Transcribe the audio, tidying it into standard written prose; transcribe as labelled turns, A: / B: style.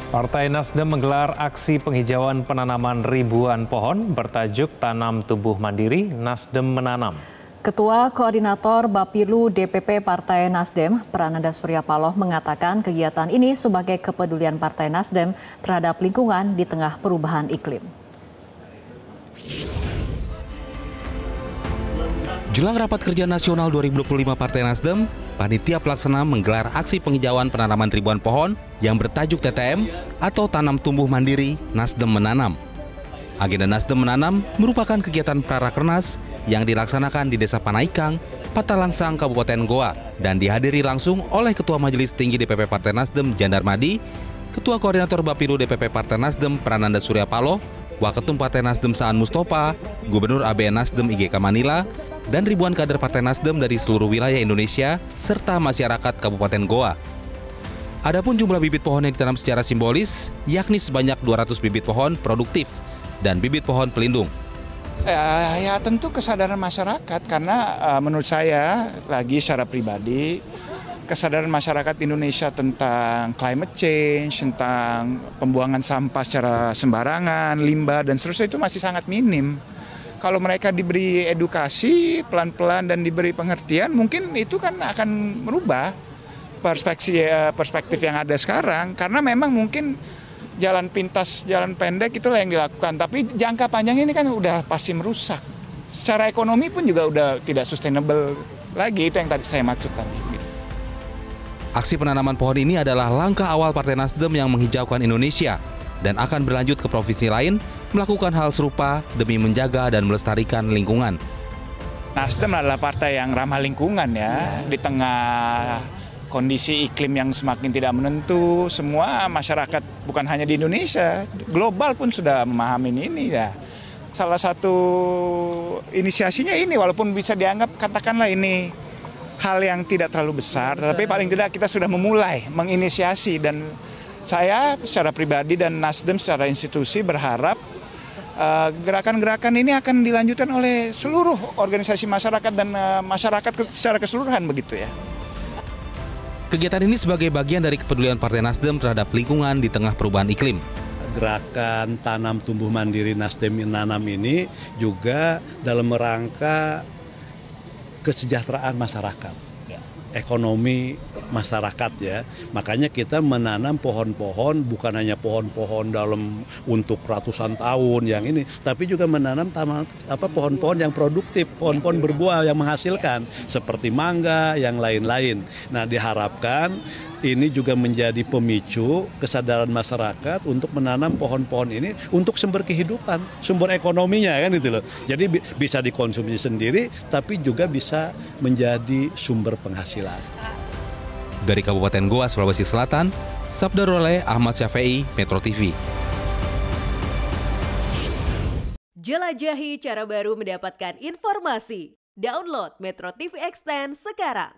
A: Partai Nasdem menggelar aksi penghijauan penanaman ribuan pohon bertajuk Tanam Tumbuh Mandiri, Nasdem Menanam.
B: Ketua Koordinator Bapilu DPP Partai Nasdem, Prananda Surya Paloh mengatakan kegiatan ini sebagai kepedulian Partai Nasdem terhadap lingkungan di tengah perubahan iklim.
C: Jelang Rapat Kerja Nasional 2025 Partai Nasdem, Panitia Pelaksana menggelar aksi penghijauan penanaman ribuan pohon yang bertajuk TTM atau Tanam Tumbuh Mandiri, Nasdem Menanam. Agenda Nasdem Menanam merupakan kegiatan Prarakernas yang dilaksanakan di Desa Panaikang, Patalangsang, Kabupaten Goa, dan dihadiri langsung oleh Ketua Majelis Tinggi DPP Partai Nasdem Jandarmadi, Ketua Koordinator Bapilu DPP Partai Nasdem Prananda Surya Paloh, Waketum Partai Nasdem Saan Mustofa, Gubernur ABN Nasdem IGK Manila, dan ribuan kader Partai Nasdem dari seluruh wilayah Indonesia serta masyarakat Kabupaten Goa. Adapun jumlah bibit pohon yang ditanam secara simbolis, yakni sebanyak 200 bibit pohon produktif dan bibit pohon pelindung.
D: Ya tentu kesadaran masyarakat, karena menurut saya lagi secara pribadi, kesadaran masyarakat Indonesia tentang climate change, tentang pembuangan sampah secara sembarangan, limbah dan seterusnya itu masih sangat minim. Kalau mereka diberi edukasi pelan-pelan dan diberi pengertian, mungkin itu kan akan merubah perspektif yang ada sekarang. Karena memang mungkin jalan pintas, jalan pendek itulah yang dilakukan. Tapi jangka panjang ini kan udah pasti merusak. Secara ekonomi pun juga udah tidak sustainable lagi, itu yang tadi saya maksud tadi.
C: Aksi penanaman pohon ini adalah langkah awal Partai Nasdem yang menghijaukan Indonesia dan akan berlanjut ke provinsi lain melakukan hal serupa demi menjaga dan melestarikan lingkungan.
D: Nasdem adalah partai yang ramah lingkungan ya, di tengah kondisi iklim yang semakin tidak menentu, semua masyarakat bukan hanya di Indonesia, global pun sudah memahami ini ya. Salah satu inisiasinya ini, walaupun bisa dianggap katakanlah ini hal yang tidak terlalu besar, tetapi paling tidak kita sudah memulai menginisiasi, dan saya secara pribadi dan Nasdem secara institusi berharap gerakan-gerakan ini akan dilanjutkan oleh seluruh organisasi masyarakat dan masyarakat secara keseluruhan begitu ya.
C: Kegiatan ini sebagai bagian dari kepedulian Partai Nasdem terhadap lingkungan di tengah perubahan iklim.
E: Gerakan Tanam Tumbuh Mandiri Nasdem Menanam ini juga dalam rangka kesejahteraan masyarakat, ekonomi masyarakat ya. Makanya kita menanam pohon-pohon, bukan hanya pohon-pohon dalam untuk ratusan tahun yang ini, tapi juga menanam pohon-pohon yang produktif, pohon-pohon berbuah yang menghasilkan seperti mangga yang lain-lain. Nah, diharapkan ini juga menjadi pemicu kesadaran masyarakat untuk menanam pohon-pohon ini untuk sumber kehidupan, sumber ekonominya kan gitu loh. Jadi bisa dikonsumsi sendiri tapi juga bisa menjadi sumber penghasilan.
C: Dari Kabupaten Goa, Sulawesi Selatan, Sabda Roleh, Ahmad Syafi'i, Metro TV.
F: Jelajahi cara baru mendapatkan informasi. Download Metro TV Extend sekarang.